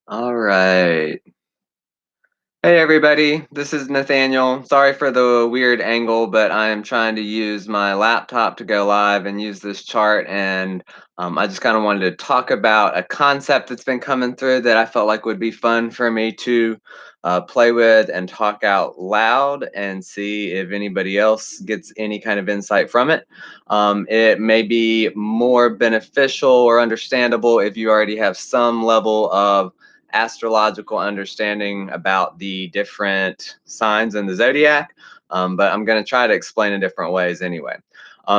All right. Hey everybody, this is Nathaniel. Sorry for the weird angle, but I am trying to use my laptop to go live and use this chart. And I just kind of wanted to talk about a concept that's been coming through that I felt like would be fun for me to play with and talk out loud and see if anybody else gets any kind of insight from it. It may be more beneficial or understandable if you already have some level of astrological understanding about the different signs in the zodiac, but I'm going to try to explain in different ways anyway.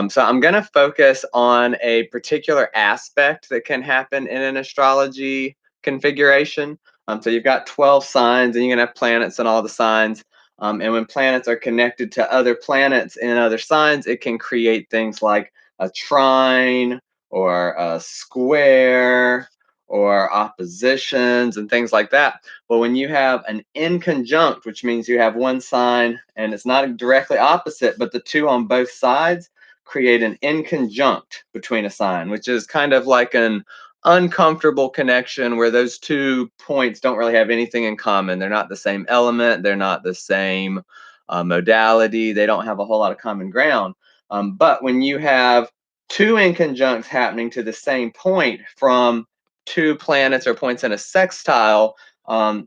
So I'm going to focus on a particular aspect that can happen in an astrology configuration. So you've got 12 signs, and you're going to have planets in all the signs. And when planets are connected to other planets in other signs, it can create things like a trine or a square or oppositions and things like that. But when you have an inconjunct, which means you have one sign and it's not directly opposite, but the two on both sides create an inconjunct between a sign, which is kind of like an uncomfortable connection where those 2 points don't really have anything in common. They're not the same element, they're not the same modality, they don't have a whole lot of common ground. But when you have two inconjuncts happening to the same point from two planets or points in a sextile,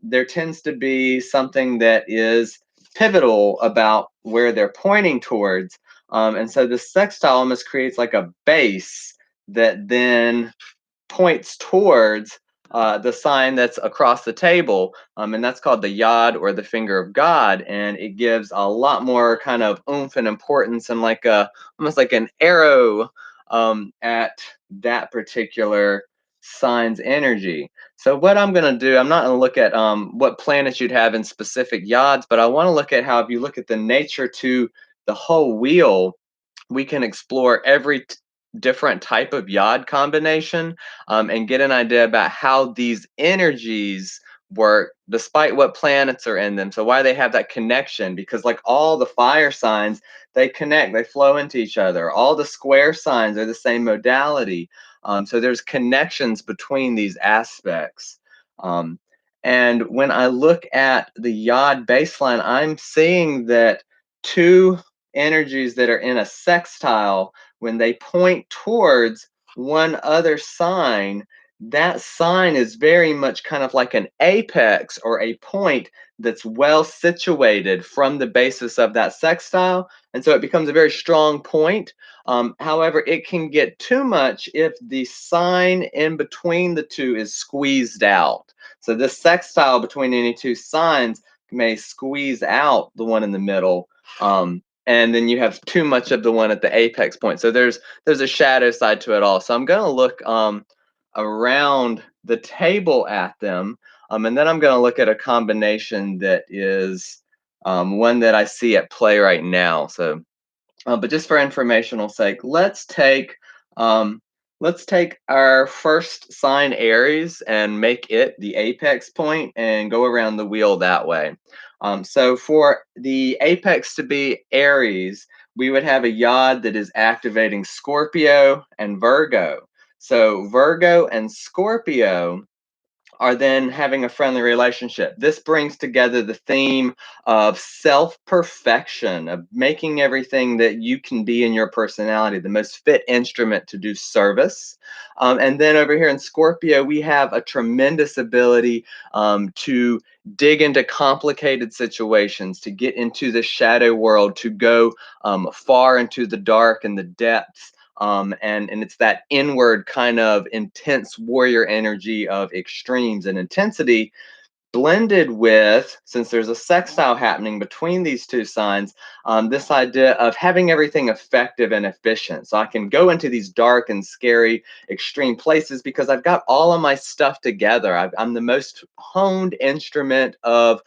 there tends to be something that is pivotal about where they're pointing towards. And so the sextile almost creates like a base that then points towards the sign that's across the table, and that's called the yod or the finger of God, and it gives a lot more kind of oomph and importance and like a almost like an arrow at that particular sign's energy. So what I'm going to do, I'm not going to look at what planets you'd have in specific yods, but I want to look at how if you look at the nature to the whole wheel, we can explore every different type of yod combination, and get an idea about how these energies work despite what planets are in them. So why they have that connection, because like all the fire signs, they connect, they flow into each other. All the square signs are the same modality. So there's connections between these aspects. Um, and when I look at the yod baseline, I'm seeing that two energies that are in a sextile, when they point towards one other sign, that sign is very much kind of like an apex or a point that's well situated from the basis of that sextile. And so it becomes a very strong point. However, it can get too much if the sign in between the two is squeezed out. So this sextile between any two signs may squeeze out the one in the middle. And then you have too much of the one at the apex point. So there's a shadow side to it all. So I'm going to look around the table at them, and then I'm going to look at a combination that is one that I see at play right now. So, but just for informational sake, um, let's take our first sign Aries and make it the apex point and go around the wheel that way. So for the apex to be Aries, we would have a yod that is activating Scorpio and Virgo. So Virgo and Scorpio are then having a friendly relationship. This brings together the theme of self perfection, of making everything that you can be in your personality the most fit instrument to do service. And then over here in Scorpio, we have a tremendous ability to dig into complicated situations, to get into the shadow world, to go far into the dark and the depths, and it's that inward kind of intense warrior energy of extremes and intensity, blended with, since there's a sextile happening between these two signs, this idea of having everything effective and efficient. So I can go into these dark and scary extreme places because I've got all of my stuff together. I'm the most honed instrument of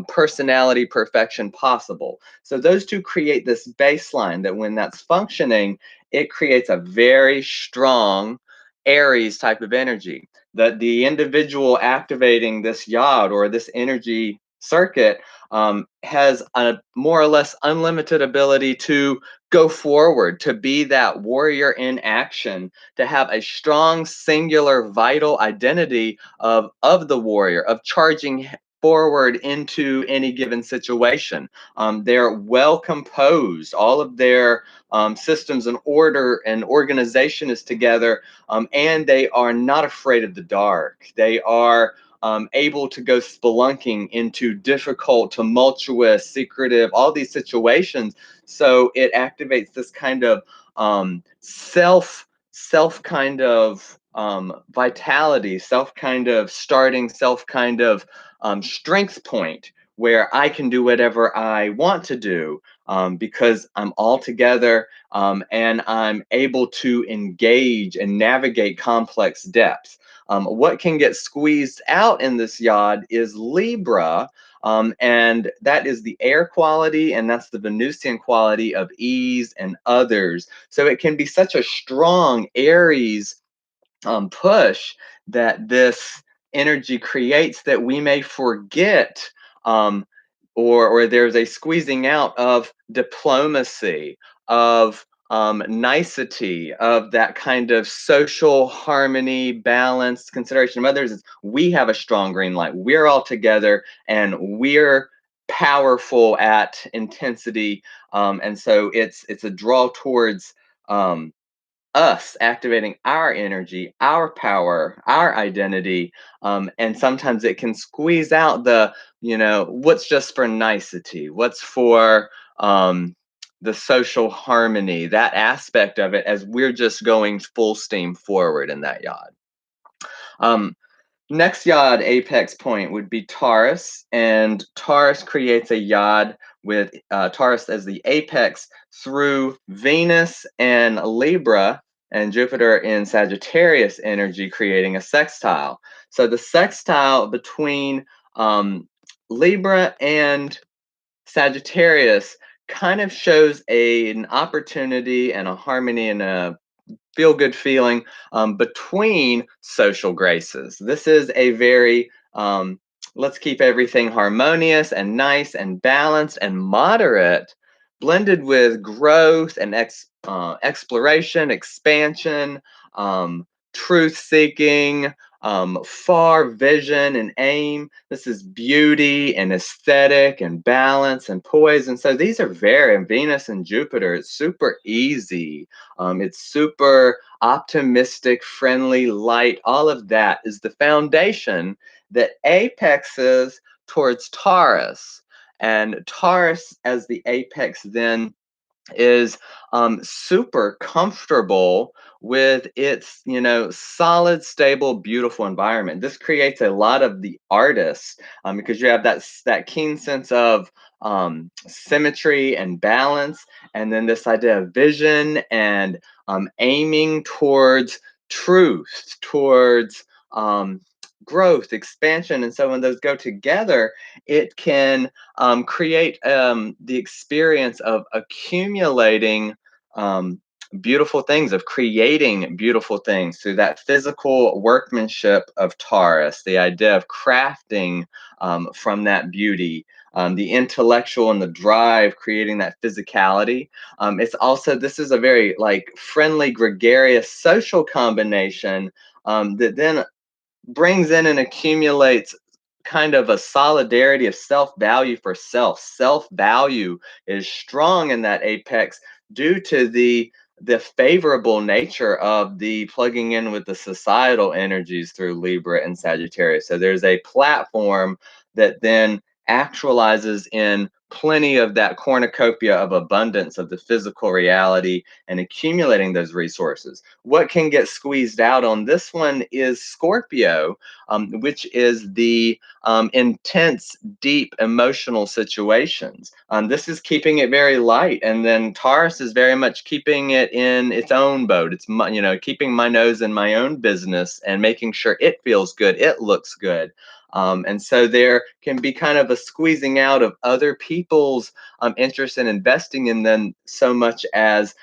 personality perfection possible. So those two create this baseline that when that's functioning, it creates a very strong Aries type of energy. The individual activating this yod or this energy circuit has a more or less unlimited ability to go forward, to be that warrior in action, to have a strong, singular, vital identity of the warrior, of charging forward into any given situation. They're well composed. All of their systems and order and organization is together, and they are not afraid of the dark. They are able to go spelunking into difficult, tumultuous, secretive, all these situations. So it activates this kind of self kind of vitality, self kind of starting, self kind of strength point where I can do whatever I want to do because I'm all together and I'm able to engage and navigate complex depths. What can get squeezed out in this yod is Libra, and that is the air quality, and that's the Venusian quality of ease and others. So it can be such a strong Aries push that this energy creates that we may forget, um, or there's a squeezing out of diplomacy, of nicety, of that kind of social harmony, balance, consideration of others. Is we have a strong green light. We're all together and we're powerful at intensity, and so it's a draw towards us activating our energy, our power, our identity. And sometimes it can squeeze out what's just for nicety, what's for the social harmony, that aspect of it, as we're just going full steam forward in that yod. Um, Next yod apex point would be Taurus, and Taurus creates a yod with Taurus as the apex through Venus and Libra and Jupiter in Sagittarius energy, creating a sextile. So the sextile between Libra and Sagittarius kind of shows an opportunity and a harmony and a feel good feeling between social graces. This is a very let's keep everything harmonious and nice and balanced and moderate, blended with growth and exploration, expansion, truth seeking, far vision and aim. This is beauty and aesthetic and balance and poise. And so these are very, Venus and Jupiter, it's super easy. It's super optimistic, friendly, light. All of that is the foundation that apexes towards Taurus. And Taurus, as the apex, then is super comfortable with its solid, stable, beautiful environment. This creates a lot of the artists because you have that keen sense of symmetry and balance, and then this idea of vision and aiming towards truth, towards growth, expansion. And so when those go together, it can create the experience of accumulating beautiful things, of creating beautiful things through that physical workmanship of Taurus, the idea of crafting from that beauty, the intellectual and the drive, creating that physicality. It's also, this is a very like friendly, gregarious social combination that then brings in and accumulates kind of a solidarity of self-value for self. Self-value is strong in that apex due to the favorable nature of the plugging in with the societal energies through Libra and Sagittarius. So there's a platform that then actualizes in plenty of that cornucopia of abundance of the physical reality and accumulating those resources. What can get squeezed out on this one is Scorpio, which is the intense, deep emotional situations. This is keeping it very light, and then Taurus is very much keeping it in its own boat. It's keeping my nose in my own business and making sure it feels good, it looks good. And so there can be kind of a squeezing out of other people's interest in investing in them so much as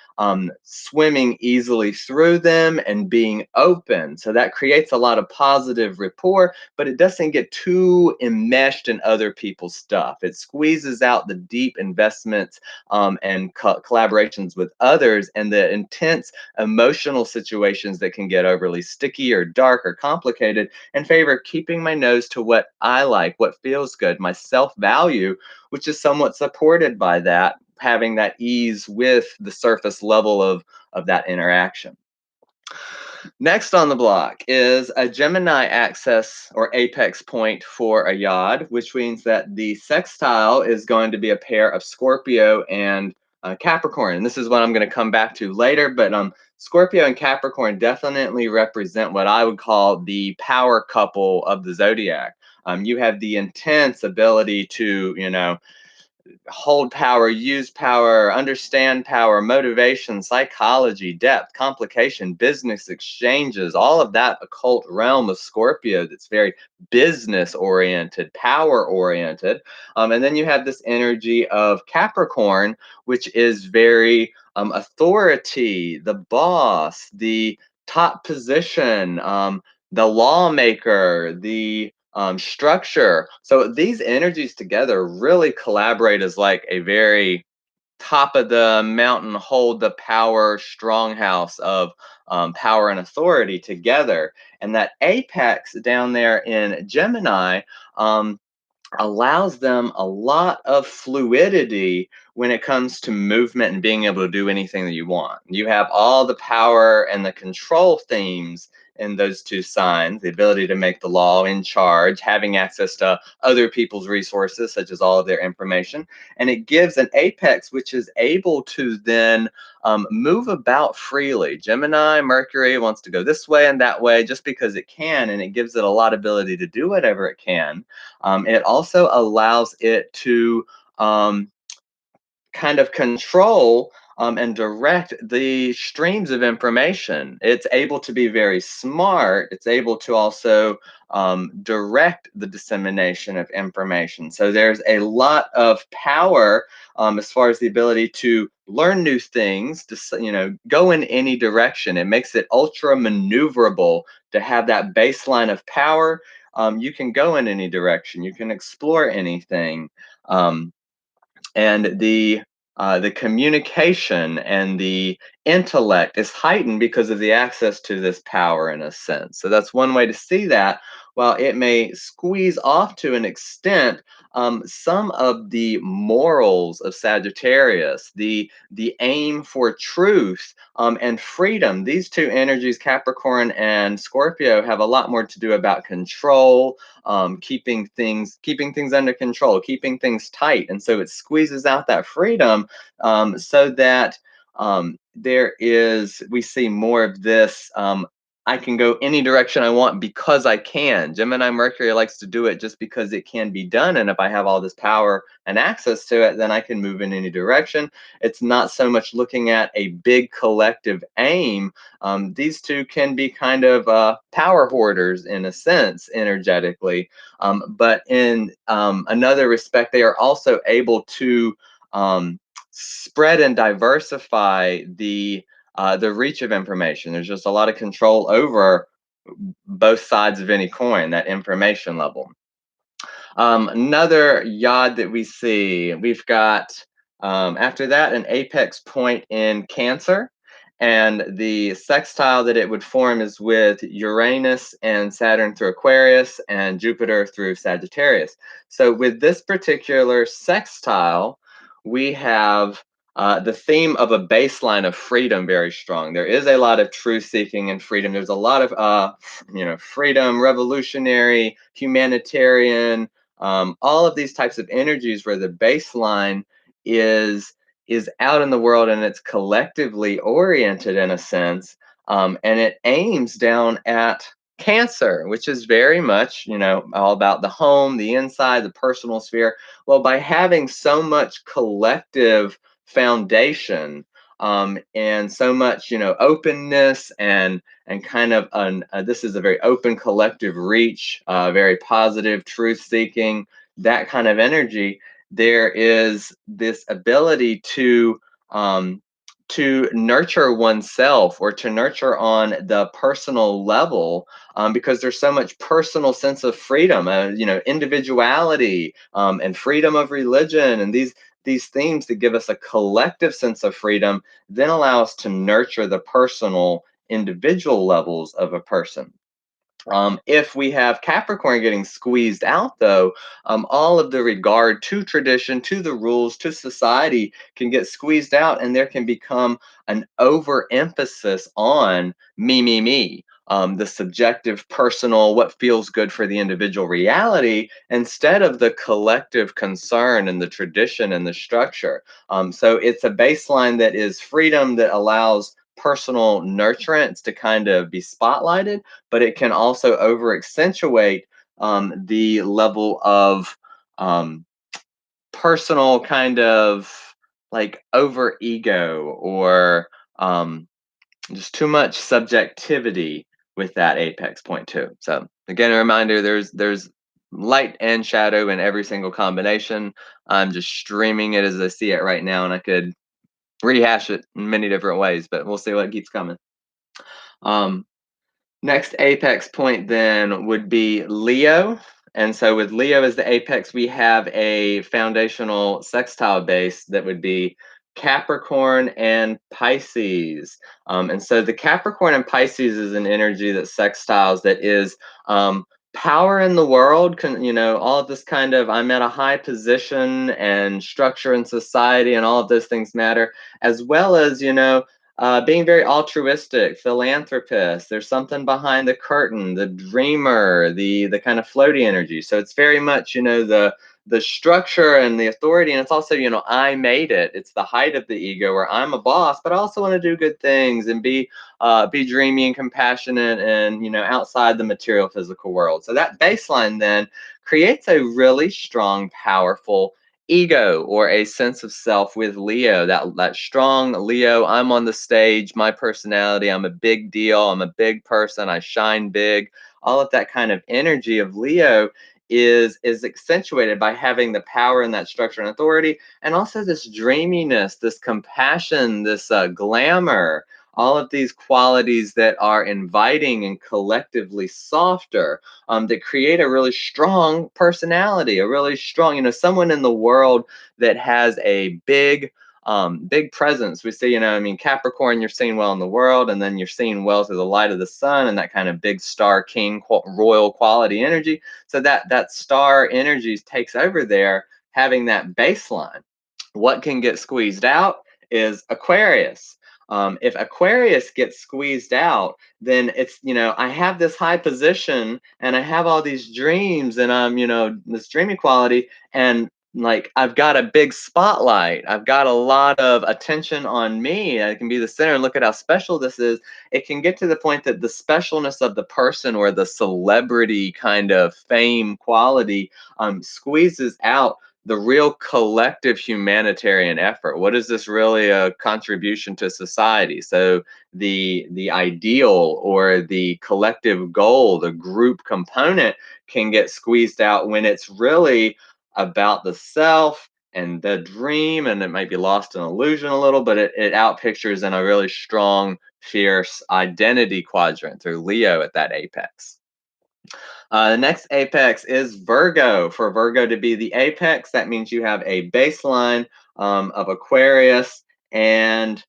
swimming easily through them and being open. So that creates a lot of positive rapport, but it doesn't get too enmeshed in other people's stuff. It squeezes out the deep investments and collaborations with others and the intense emotional situations that can get overly sticky or dark or complicated, in favor of keeping my nose to what I like, what feels good, my self value, which is somewhat supported by that, having that ease with the surface level of that interaction. Next on the block is a Gemini axis or apex point for a yod, which means that the sextile is going to be a pair of Scorpio and Capricorn. And this is what I'm going to come back to later, but Scorpio and Capricorn definitely represent what I would call the power couple of the zodiac. You have the intense ability to, hold power, use power, understand power, motivation, psychology, depth, complication, business exchanges, all of that occult realm of Scorpio that's very business oriented, power oriented. And then you have this energy of Capricorn, which is very authority, the boss, the top position, the lawmaker, the structure. So these energies together really collaborate as like a very top of the mountain, hold the power stronghouse of power and authority together. And that apex down there in Gemini allows them a lot of fluidity when it comes to movement and being able to do anything that you want. You have all the power and the control themes in those two signs, the ability to make the law, in charge, having access to other people's resources, such as all of their information. And it gives an apex which is able to then move about freely. Gemini, Mercury wants to go this way and that way just because it can, and it gives it a lot of ability to do whatever it can. It also allows it to kind of control and direct the streams of information. It's able to be very smart. It's able to also direct the dissemination of information. So there's a lot of power as far as the ability to learn new things, to go in any direction. It makes it ultra maneuverable to have that baseline of power. You can go in any direction. You can explore anything. And the communication and the intellect is heightened because of the access to this power in a sense. So that's one way to see that. While it may squeeze off to an extent some of the morals of Sagittarius, the aim for truth and freedom. These two energies, Capricorn and Scorpio, have a lot more to do about control, keeping things under control, keeping things tight, and so it squeezes out that freedom so that we see more of this. I can go any direction I want because I can. Gemini Mercury likes to do it just because it can be done. And if I have all this power and access to it, then I can move in any direction. It's not so much looking at a big collective aim. These two can be kind of power hoarders in a sense, energetically. But in another respect, they are also able to spread and diversify the reach of information. There's just a lot of control over both sides of any coin, that information level. Another yod that we see, we've got after that an apex point in Cancer. And the sextile that it would form is with Uranus and Saturn through Aquarius and Jupiter through Sagittarius. So with this particular sextile, we have the theme of a baseline of freedom very strong. There is a lot of truth seeking and freedom. There's a lot of freedom, revolutionary, humanitarian, all of these types of energies where the baseline is out in the world and it's collectively oriented in a sense, and it aims down at Cancer, which is very much, all about the home, the inside, the personal sphere. Well, by having so much collective foundation and so much, openness and kind of this is a very open collective reach, very positive, truth seeking, that kind of energy. There is this ability to to nurture oneself or to nurture on the personal level, because there's so much personal sense of freedom, individuality, and freedom of religion, and these themes that give us a collective sense of freedom, then allow us to nurture the personal individual levels of a person. If we have Capricorn getting squeezed out, though, all of the regard to tradition, to the rules, to society can get squeezed out, and there can become an overemphasis on me, me, me. The subjective, personal, what feels good for the individual reality, instead of the collective concern and the tradition and the structure. So it's a baseline that is freedom that allows personal nurturance to kind of be spotlighted, but it can also over accentuate the level of um, personal kind of like over ego, or um, just too much subjectivity with that apex point too. So again, a reminder: there's light and shadow in every single combination. I'm just streaming it as I see it right now, and I could rehash it in many different ways, but we'll see what keeps coming. Um, Next apex point then would be Leo. And so with Leo as the apex, we have a foundational sextile base that would be Capricorn and Pisces. And so the Capricorn and Pisces is an energy that sextiles, that is power in the world, all of this kind of I'm at a high position and structure in society and all of those things matter, as well as, being very altruistic, philanthropist. There's something behind the curtain, the dreamer, the kind of floaty energy. So it's very much, the structure and the authority, and it's also, I made it. It's the height of the ego, where I'm a boss, but I also want to do good things and be dreamy and compassionate, and outside the material physical world. So that baseline then creates a really strong, powerful ego, or a sense of self with Leo, that strong Leo. I'm on the stage, my personality, I'm a big deal, I'm a big person, I shine big. All of that kind of energy of Leo is accentuated by having the power and that structure and authority, and also this dreaminess, this compassion, this glamour, all of these qualities that are inviting and collectively softer, that create a really strong personality, a really strong, someone in the world that has a big presence. We see, Capricorn, you're seen well in the world, and then you're seen well through the light of the sun, and that kind of big star king royal quality energy. So that star energy takes over there, having that baseline. What can get squeezed out is Aquarius. If Aquarius gets squeezed out, then it's, I have this high position and I have all these dreams, and I'm, this dreamy quality, and like I've got a big spotlight. I've got a lot of attention on me. I can be the center, and look at how special this is. It can get to the point that the specialness of the person, or the celebrity kind of fame quality, squeezes out the real collective humanitarian effort. What is this really a contribution to society? So the ideal, or the collective goal, the group component, can get squeezed out when it's really about the self and the dream, and it might be lost in illusion a little, but it outpictures in a really strong, fierce identity quadrant through Leo at that apex. The next apex is Virgo. For Virgo to be the apex, that means you have a baseline of Aquarius and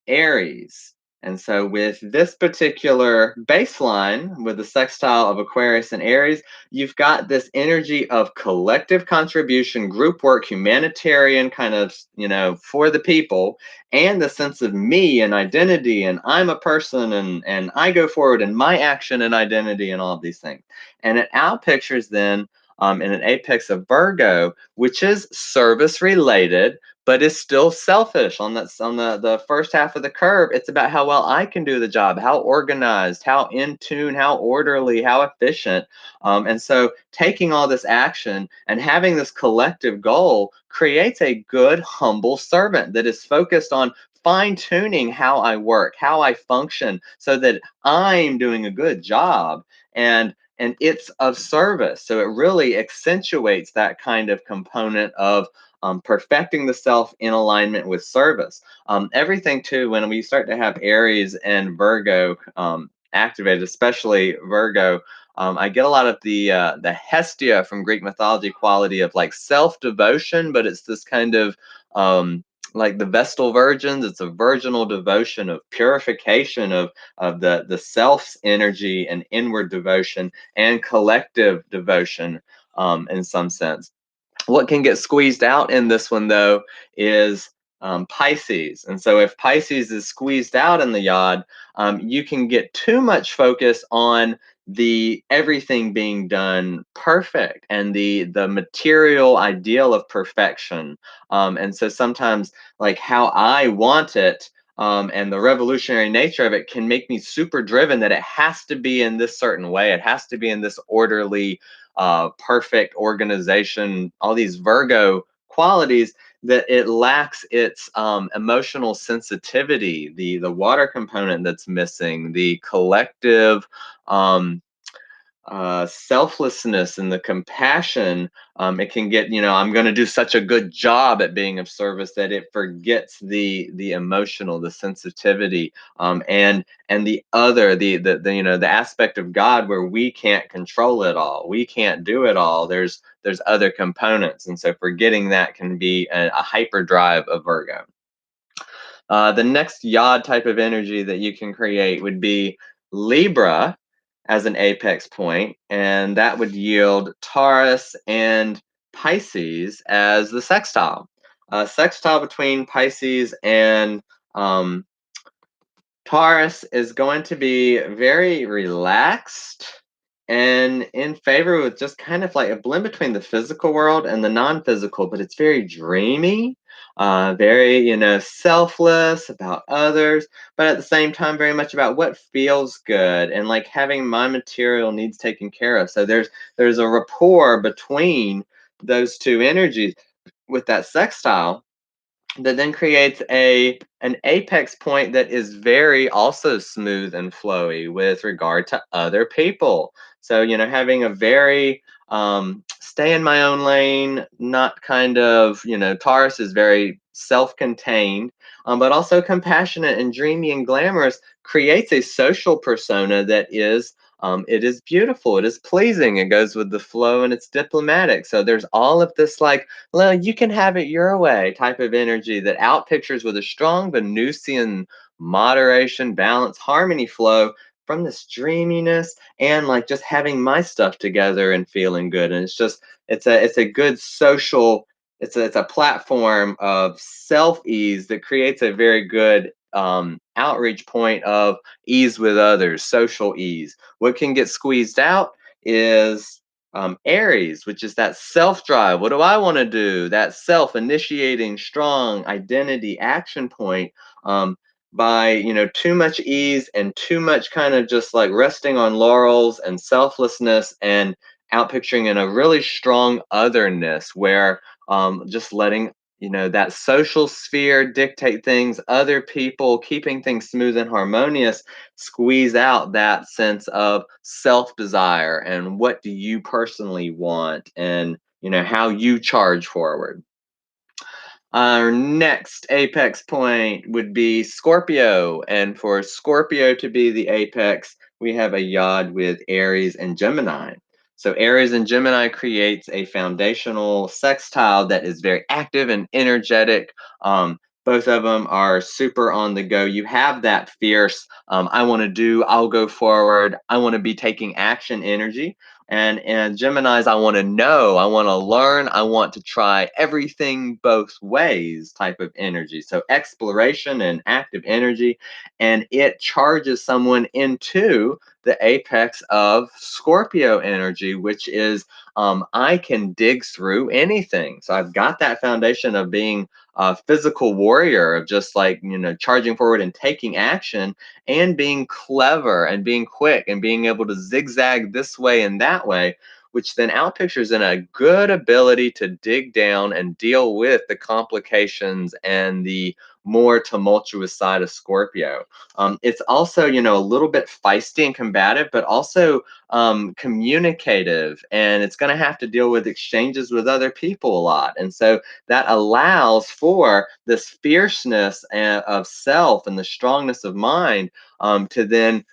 Aries. And so, with this particular baseline, with the sextile of Aquarius and Aries, you've got this energy of collective contribution, group work, humanitarian kind of, for the people, and the sense of me and identity, and I'm a person, and I go forward in my action and identity, and all of these things. And it outpictures then in an apex of Virgo, which is service related, but is still selfish. On the first half of the curve, it's about how well I can do the job, how organized, how in tune, how orderly, how efficient. And so taking all this action and having this collective goal creates a good, humble servant that is focused on fine tuning how I work, how I function, so that I'm doing a good job. And and it's of service. So it really accentuates that kind of component of perfecting the self in alignment with service. Everything too, when we start to have Aries and Virgo activated, especially Virgo, I get a lot of the Hestia from Greek mythology quality of like self devotion, but it's this kind of like the Vestal Virgins. It's a virginal devotion of purification of the self's energy and inward devotion and collective devotion in some sense. What can get squeezed out in this one, though, is Pisces. And so, if Pisces is squeezed out in the yod, you can get too much focus on the everything being done perfect and the material ideal of perfection. And so, sometimes, like how I want it. And the revolutionary nature of it can make me super driven that it has to be in this certain way. It has to be in this orderly, perfect organization, all these Virgo qualities, that it lacks its emotional sensitivity, the water component that's missing, the collective um, selflessness and the compassion. It can get, I'm going to do such a good job at being of service that it forgets the emotional, the sensitivity, and the other, the aspect of God where we can't control it all, we can't do it all. There's other components, and so forgetting that can be a hyperdrive of Virgo. The next yod type of energy that you can create would be Libra as an apex point, and that would yield Taurus and Pisces as the sextile. Sextile between Pisces and um, Taurus is going to be very relaxed and in favor with just kind of like a blend between the physical world and the non-physical, but it's very dreamy, very, selfless about others, but at the same time, very much about what feels good and like having my material needs taken care of. So there's a rapport between those two energies with that sextile that then creates an apex point that is very also smooth and flowy with regard to other people. So, having a very stay in my own lane, not kind of, Taurus is very self-contained, but also compassionate and dreamy and glamorous, creates a social persona that is it is beautiful, it is pleasing, it goes with the flow, and it's diplomatic. So there's all of this like, well, you can have it your way type of energy that outpictures with a strong Venusian moderation, balance, harmony flow from this dreaminess and like just having my stuff together and feeling good. And it's a good social, it's a platform of self-ease that creates a very good outreach point of ease with others, social ease. What can get squeezed out is Aries, which is that self drive. What do I want to do? That self initiating, strong identity action point. By too much ease and too much kind of just like resting on laurels and selflessness and outpicturing in a really strong otherness where just letting that social sphere dictate things, other people, keeping things smooth and harmonious, squeeze out that sense of self desire and what do you personally want, and how you charge forward. Our next apex point would be Scorpio. And for Scorpio to be the apex, we have a yod with Aries and Gemini. So Aries and Gemini creates a foundational sextile that is very active and energetic. Both of them are super on the go. You have that fierce, I want to do, I'll go forward, I want to be taking action energy. And Gemini's, I want to know, I want to learn, I want to try everything both ways type of energy. So exploration and active energy, and it charges someone into the apex of Scorpio energy, which is I can dig through anything. So I've got that foundation of being a physical warrior, of just like charging forward and taking action, and being clever and being quick and being able to zigzag this way and that way, which then outpictures in a good ability to dig down and deal with the complications and the more tumultuous side of Scorpio. It's also, a little bit feisty and combative, but also communicative, and it's going to have to deal with exchanges with other people a lot. And so that allows for this fierceness of self and the strongness of mind to then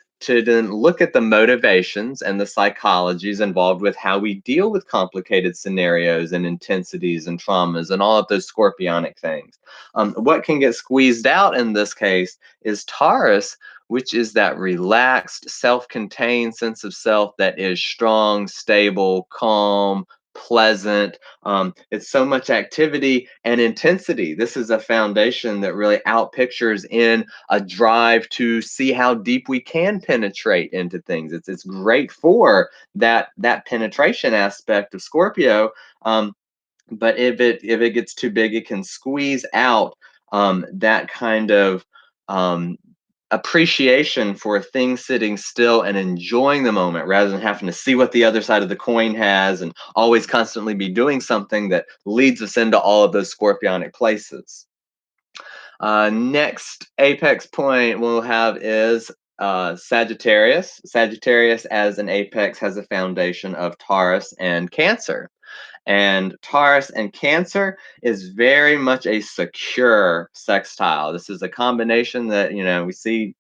look at the motivations and the psychologies involved with how we deal with complicated scenarios and intensities and traumas and all of those scorpionic things. What can get squeezed out in this case is Taurus, which is that relaxed, self-contained sense of self that is strong, stable, calm, pleasant. It's so much activity and intensity. This is a foundation that really outpictures in a drive to see how deep we can penetrate into things. It's great for that penetration aspect of Scorpio. But if it gets too big, it can squeeze out that kind of um, appreciation for things sitting still and enjoying the moment rather than having to see what the other side of the coin has and always constantly be doing something that leads us into all of those scorpionic places. Next apex point we'll have is Sagittarius. Sagittarius as an apex has a foundation of Taurus and Cancer. And Taurus and Cancer is very much a secure sextile. This is a combination that, we see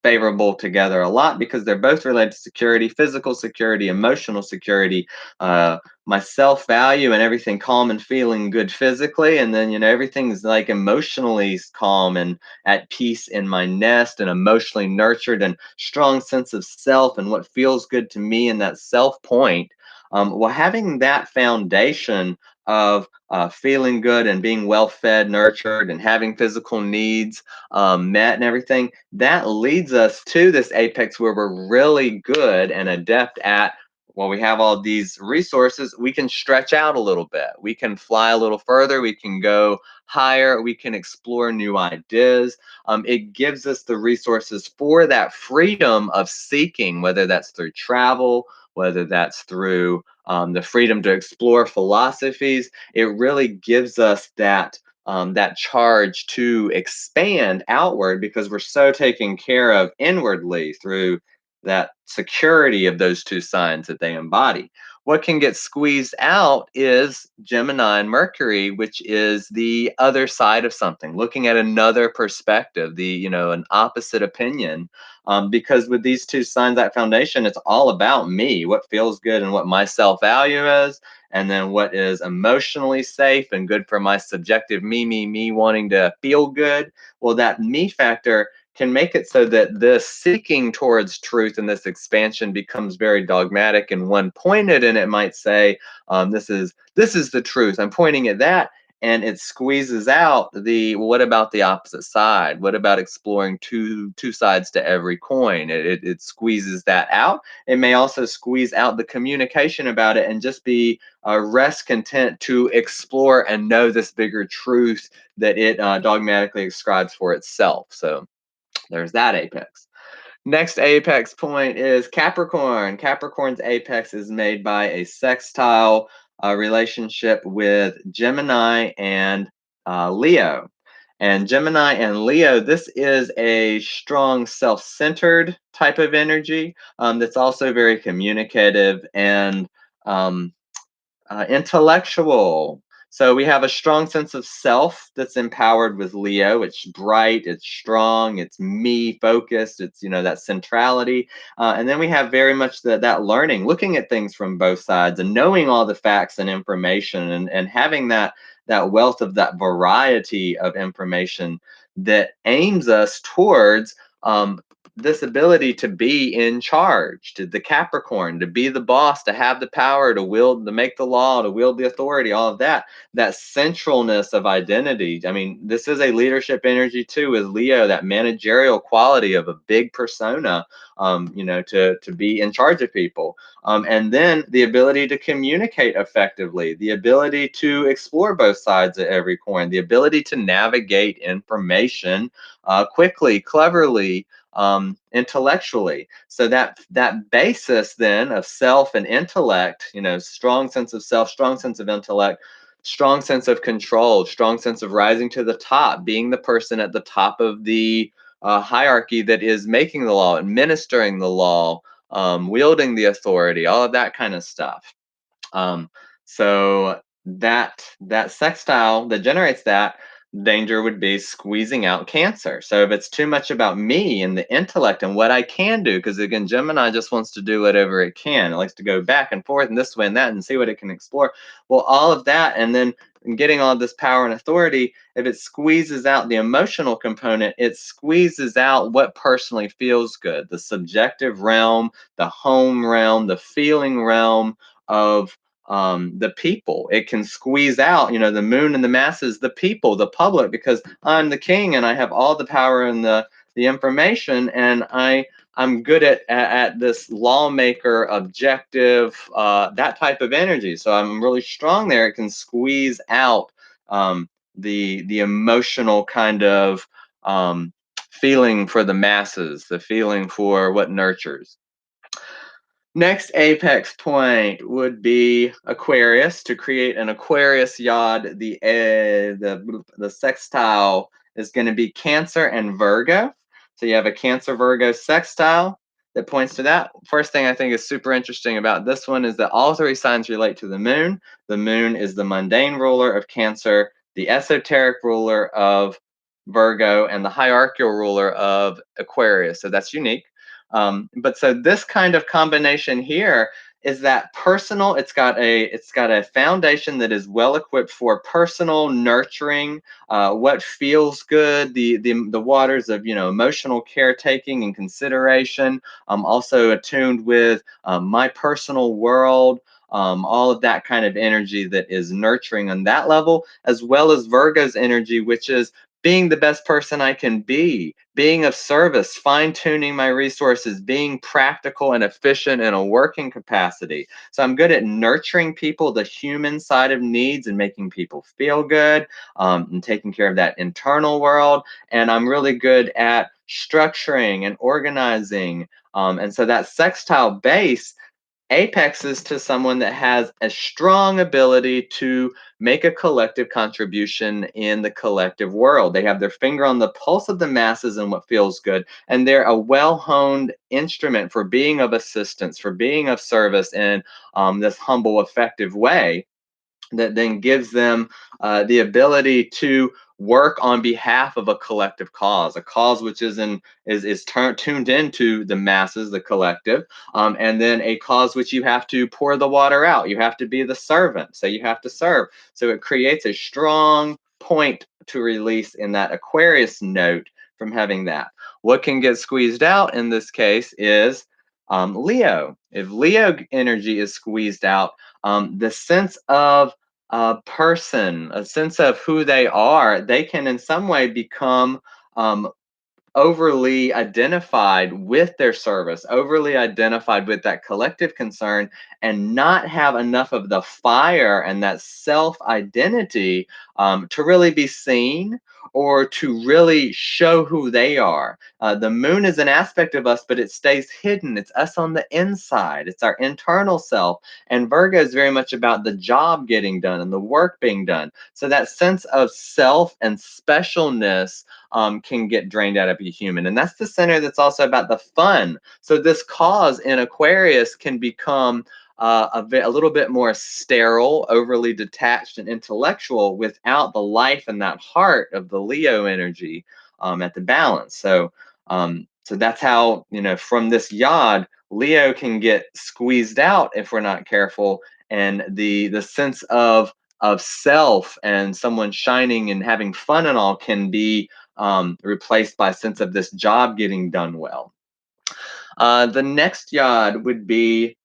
favorable together a lot because they're both related to security, physical security, emotional security, uh, my self value, and everything calm and feeling good physically. And then, everything's like emotionally calm and at peace in my nest and emotionally nurtured and strong sense of self and what feels good to me in that self point. Well, having that foundation of feeling good and being well fed, nurtured, and having physical needs met and everything, that leads us to this apex where we're really good and adept at, well, we have all these resources, we can stretch out a little bit, we can fly a little further, we can go higher, we can explore new ideas. It gives us the resources for that freedom of seeking, whether that's through travel, whether that's through the freedom to explore philosophies. It really gives us that charge to expand outward because we're so taken care of inwardly through that security of those two signs that they embody. What can get squeezed out is Gemini and Mercury, which is the other side of something, looking at another perspective, an opposite opinion. Because with these two signs, that foundation, it's all about me, what feels good and what my self value is, and then what is emotionally safe and good for my subjective me wanting to feel good. Well, that me factor can make it so that this seeking towards truth and this expansion becomes very dogmatic and one pointed, and it might say, this is the truth, I'm pointing at that, and it squeezes out the, well, what about the opposite side, what about exploring two sides to every coin? It squeezes that out. It may also squeeze out the communication about it and just be rest content to explore and know this bigger truth that it dogmatically ascribes for itself. So there's that apex. Next apex point is Capricorn. Capricorn's apex is made by a sextile relationship with Gemini and Leo. And Gemini and Leo, this is a strong self-centered type of energy that's also very communicative and um, intellectual. So we have a strong sense of self that's empowered with Leo. It's bright, it's strong, it's me focused, it's that centrality. And then we have very much that learning, looking at things from both sides and knowing all the facts and information and having that wealth of that variety of information that aims us towards this ability to be in charge, to the Capricorn, to be the boss, to have the power, to wield, to make the law, to wield the authority, all of that centralness of identity. I mean, this is a leadership energy too, with Leo, that managerial quality of a big persona, to be in charge of people. And then the ability to communicate effectively, the ability to explore both sides of every coin, the ability to navigate information quickly, cleverly, intellectually. So that basis then of self and intellect, strong sense of self, strong sense of intellect, strong sense of control, strong sense of rising to the top, being the person at the top of the hierarchy that is making the law, administering the law, wielding the authority, all of that kind of stuff. Um, so that sextile that generates that danger would be squeezing out Cancer. So if it's too much about me and the intellect and what I can do, because again, Gemini just wants to do whatever it can. It likes to go back and forth and this way and that and see what it can explore. Well, all of that and then getting all this power and authority, if it squeezes out the emotional component, it squeezes out what personally feels good, the subjective realm, the home realm, the feeling realm of the people. It can squeeze out, the moon and the masses, the people, the public, because I'm the king and I have all the power and the information, and I'm good at this lawmaker, objective, that type of energy. So I'm really strong there. It can squeeze out the emotional kind of feeling for the masses, the feeling for what nurtures. Next apex point would be Aquarius. To create an Aquarius yod, the sextile is going to be Cancer and Virgo. So you have a Cancer Virgo sextile that points to that. First thing I think is super interesting about this one is that all three signs relate to the moon. The moon is the mundane ruler of Cancer, the esoteric ruler of Virgo, and the hierarchical ruler of Aquarius. So that's unique. But so this kind of combination here is that personal. It's got a foundation that is well equipped for personal nurturing, what feels good, the waters of emotional caretaking and consideration. Also attuned with my personal world. All of that kind of energy that is nurturing on that level, as well as Virgo's energy, which is being the best person I can be, being of service, fine-tuning my resources, being practical and efficient in a working capacity. So I'm good at nurturing people, the human side of needs, and making people feel good, and taking care of that internal world. And I'm really good at structuring and organizing. And so that sextile base apexes to someone that has a strong ability to make a collective contribution in the collective world. They have their finger on the pulse of the masses and what feels good, and they're a well-honed instrument for being of assistance, for being of service in this humble, effective way that then gives them the ability to work on behalf of a collective cause, a cause which is tuned into the masses, the collective, and then a cause which you have to pour the water out. You have to be the servant, so you have to serve. So it creates a strong point to release in that Aquarius note from having that. What can get squeezed out in this case is Leo. If Leo energy is squeezed out, the sense of a person, a sense of who they are, they can in some way become overly identified with their service, overly identified with that collective concern, and not have enough of the fire and that self identity to really be seen or to really show who they are. The moon is an aspect of us, but it stays hidden. It's us on the inside, it's our internal self. And Virgo is very much about the job getting done and the work being done. So that sense of self and specialness can get drained out of a human. And that's the center that's also about the fun. So this cause in Aquarius can become a little bit more sterile, overly detached, and intellectual without the life and that heart of the Leo energy at the balance. So that's how, from this yod, Leo can get squeezed out if we're not careful, and the sense of self and someone shining and having fun and all can be replaced by a sense of this job getting done well. The next yod would be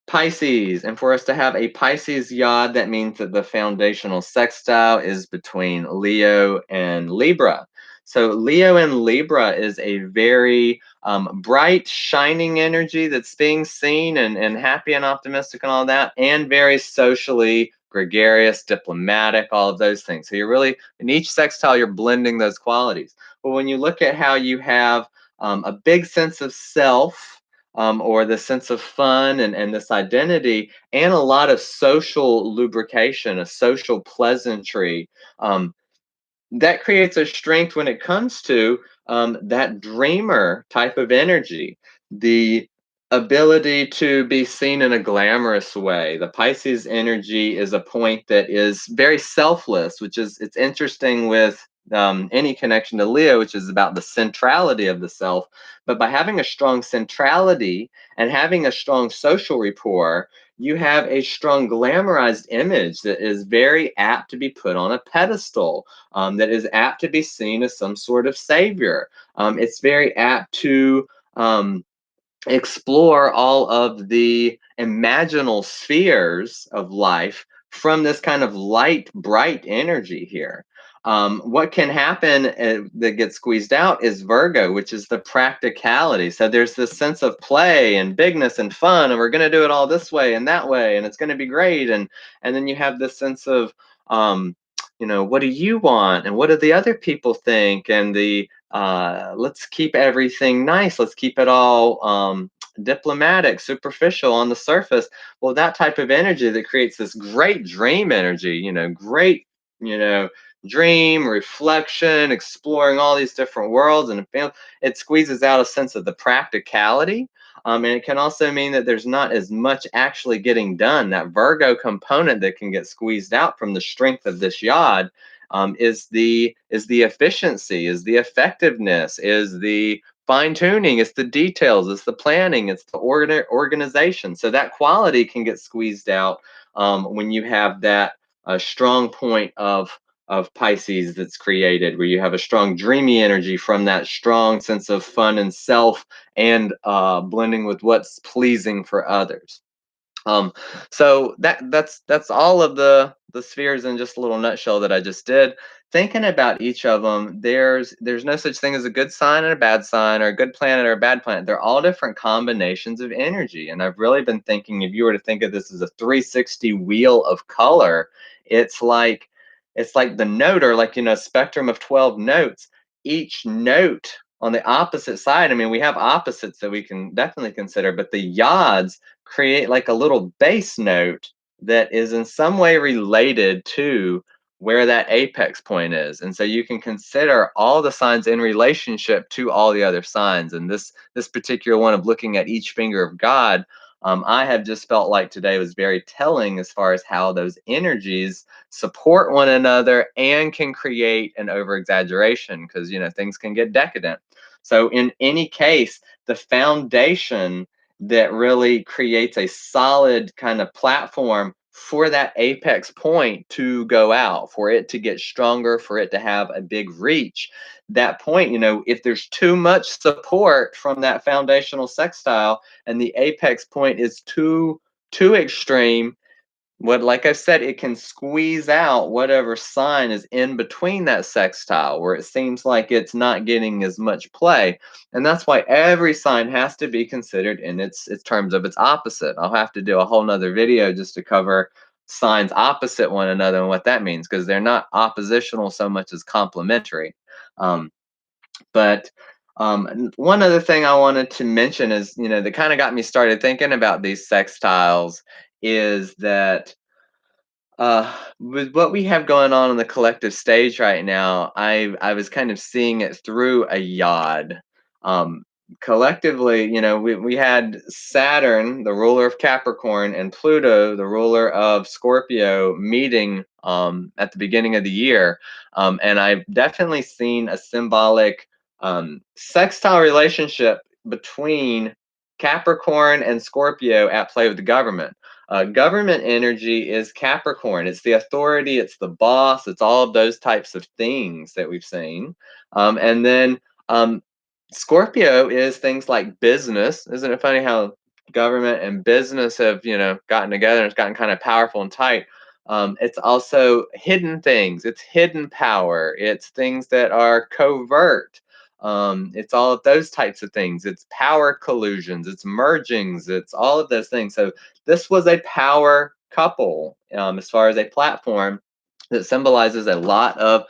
Pisces. And for us to have a Pisces yod, that means that the foundational sextile is between Leo and Libra. So Leo and Libra is a very bright, shining energy that's being seen and happy and optimistic and all that, and very socially gregarious, diplomatic, all of those things. So you're really, in each sextile, you're blending those qualities. But when you look at how you have a big sense of self, or the sense of fun and this identity, and a lot of social lubrication, a social pleasantry. Um, that creates a strength when it comes to that dreamer type of energy, the ability to be seen in a glamorous way. The Pisces energy is a point that is very selfless, which is it's interesting with any connection to Leo, which is about the centrality of the self. But by having a strong centrality and having a strong social rapport, you have a strong glamorized image that is very apt to be put on a pedestal, that is apt to be seen as some sort of savior. It's very apt to um, explore all of the imaginal spheres of life from this kind of light, bright energy here. What can happen that gets squeezed out is Virgo, which is the practicality. So there's this sense of play and bigness and fun, and we're going to do it all this way and that way, and it's going to be great. And then you have this sense of, what do you want, and what do the other people think, and the let's keep everything nice. Let's keep it all diplomatic, superficial on the surface. Well, that type of energy that creates this great dream energy, great, you know, dream, reflection, exploring all these different worlds, and it squeezes out a sense of the practicality. And it can also mean that there's not as much actually getting done. That Virgo component that can get squeezed out from the strength of this yod is the efficiency, is the effectiveness, is the fine tuning, it's the details, it's the planning, it's the organization. So that quality can get squeezed out when you have that strong point of Pisces that's created, where you have a strong dreamy energy from that strong sense of fun and self, and blending with what's pleasing for others. Um, so that's all of the spheres in just a little nutshell that I just did. Thinking about each of them, there's no such thing as a good sign and a bad sign, or a good planet or a bad planet. They're all different combinations of energy. And I've really been thinking, if you were to think of this as a 360 wheel of color, it's like it's like the note, or like, spectrum of 12 notes. Each note on the opposite side, I mean, we have opposites that we can definitely consider, but the yods create like a little bass note that is in some way related to where that apex point is. And so you can consider all the signs in relationship to all the other signs. And this particular one of looking at each finger of God, I have just felt like today was very telling as far as how those energies support one another and can create an over exaggeration, because things can get decadent. So in any case, the foundation that really creates a solid kind of platform for that apex point to go out, for it to get stronger, for it to have a big reach. That point, if there's too much support from that foundational sextile, and the apex point is too extreme, like I said, it can squeeze out whatever sign is in between that sextile, where it seems like it's not getting as much play. And that's why every sign has to be considered in its terms of its opposite. I'll have to do a whole nother video just to cover signs opposite one another and what that means, because they're not oppositional so much as complementary. But one other thing I wanted to mention is, that kind of got me started thinking about these sextiles, is that with what we have going on in the collective stage right now, I was kind of seeing it through a yod. Um, Collectively, we had Saturn, the ruler of Capricorn, and Pluto, the ruler of Scorpio, meeting at the beginning of the year, and I've definitely seen a symbolic sextile relationship between Capricorn and Scorpio at play with the government. Government energy is Capricorn. It's the authority, it's the boss, it's all of those types of things that we've seen. And then Scorpio is things like business. Isn't it funny how government and business have, gotten together and it's gotten kind of powerful and tight? It's also hidden things. It's hidden power. It's things that are covert. It's all of those types of things. It's power collusions. It's mergings. It's all of those things. So this was a power couple, as far as a platform that symbolizes a lot of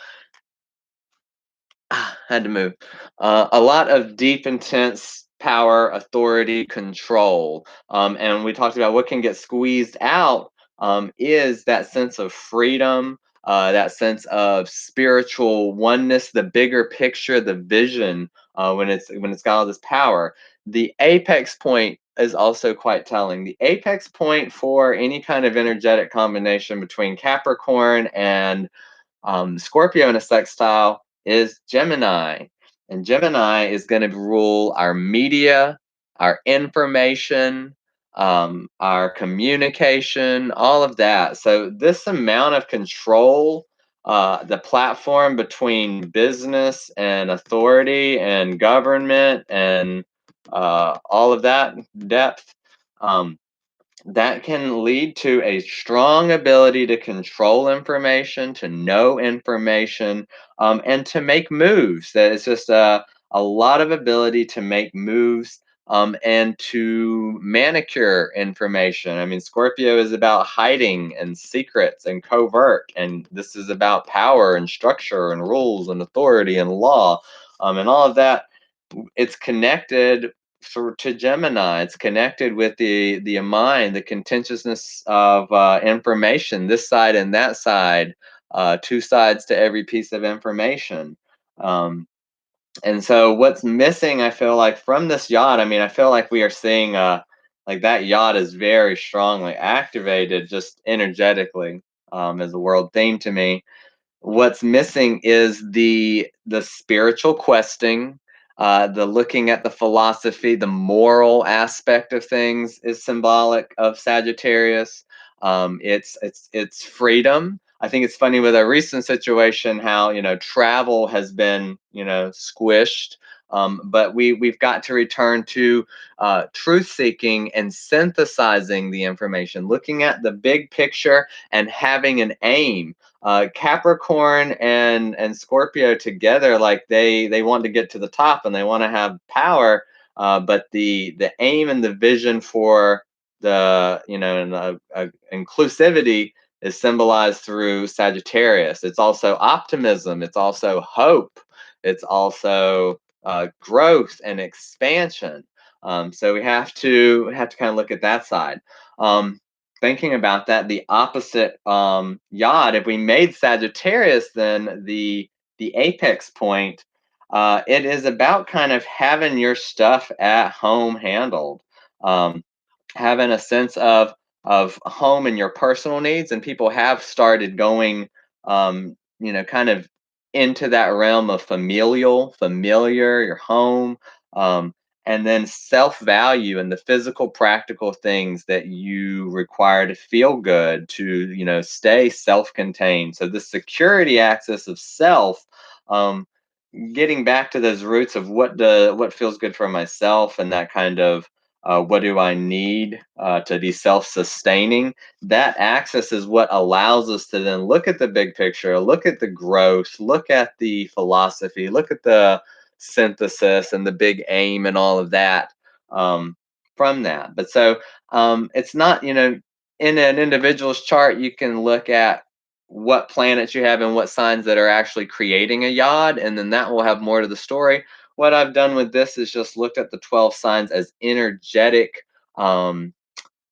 Had to move. A lot of deep, intense power, authority, control. And we talked about what can get squeezed out is that sense of freedom, that sense of spiritual oneness, the bigger picture, the vision. When it's got all this power, the apex point is also quite telling. The apex point for any kind of energetic combination between Capricorn and Scorpio in a sextile is Gemini. And Gemini is going to rule our media, our information, our communication, all of that. So, this amount of control, the platform between business and authority and government and all of that depth. Um, that can lead to a strong ability to control information, to know information, and to make moves. That it's just a lot of ability to make moves and to manicure information. I mean, Scorpio is about hiding and secrets and covert, and this is about power and structure and rules and authority and law and all of that. It's connected to Gemini. It's connected with the mind, the contentiousness of information, this side and that side, two sides to every piece of information. Um, and so, what's missing, I feel like, from this yacht, I mean, I feel like we are seeing like that yacht is very strongly activated, just energetically, as a world theme to me. What's missing is the spiritual questing, the looking at the philosophy, the moral aspect of things is symbolic of Sagittarius. It's freedom. I think it's funny with our recent situation how travel has been squished, but we've got to return to truth seeking and synthesizing the information, looking at the big picture and having an aim. Capricorn and Scorpio together, like they want to get to the top and they want to have power, but the aim and the vision for the inclusivity is symbolized through Sagittarius. It's also optimism. It's also hope. It's also growth and expansion. So we have to kind of look at that side. Thinking about that, the opposite yod, if we made Sagittarius then the apex point, it is about kind of having your stuff at home handled, um, having a sense of home and your personal needs, and people have started going, kind of into that realm of familiar, your home. Um, and then self value and the physical practical things that you require to feel good, to stay self contained. So the security axis of self, um, getting back to those roots of what feels good for myself, and that kind of what do I need to be self sustaining. That axis is what allows us to then look at the big picture, look at the growth, look at the philosophy, look at the synthesis and the big aim and all of that, from that. But so it's not, in an individual's chart, you can look at what planets you have and what signs that are actually creating a yod, and then that will have more to the story. What I've done with this is just looked at the 12 signs as energetic, um,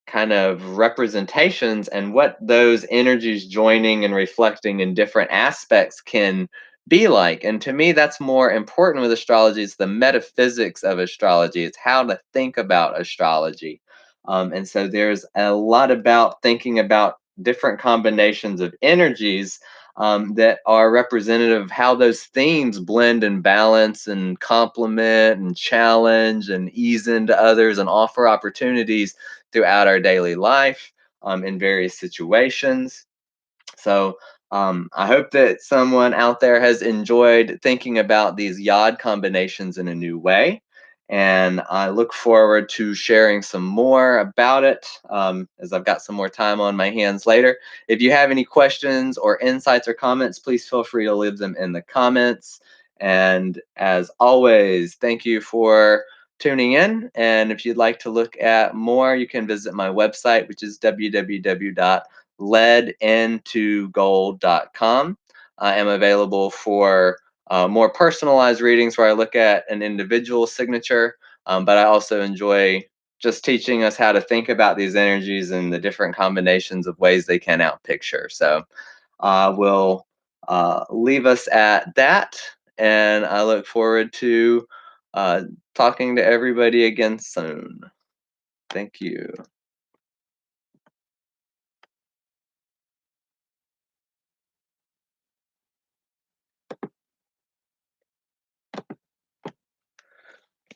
kind of representations, and what those energies joining and reflecting in different aspects can be like. And to me, that's more important with astrology. It's the metaphysics of astrology. It's how to think about astrology. And so there's a lot about thinking about different combinations of energies that are representative of how those themes blend and balance and complement and challenge and ease into others and offer opportunities throughout our daily life, in various situations. So I hope that someone out there has enjoyed thinking about these yod combinations in a new way. And I look forward to sharing some more about it, as I've got some more time on my hands later. If you have any questions or insights or comments, please feel free to leave them in the comments. And as always, thank you for tuning in. And if you'd like to look at more, you can visit my website, which is www.ledintogold.com. I am available for more personalized readings where I look at an individual signature, but I also enjoy just teaching us how to think about these energies and the different combinations of ways they can outpicture. So I will leave us at that, and I look forward to talking to everybody again soon. Thank you.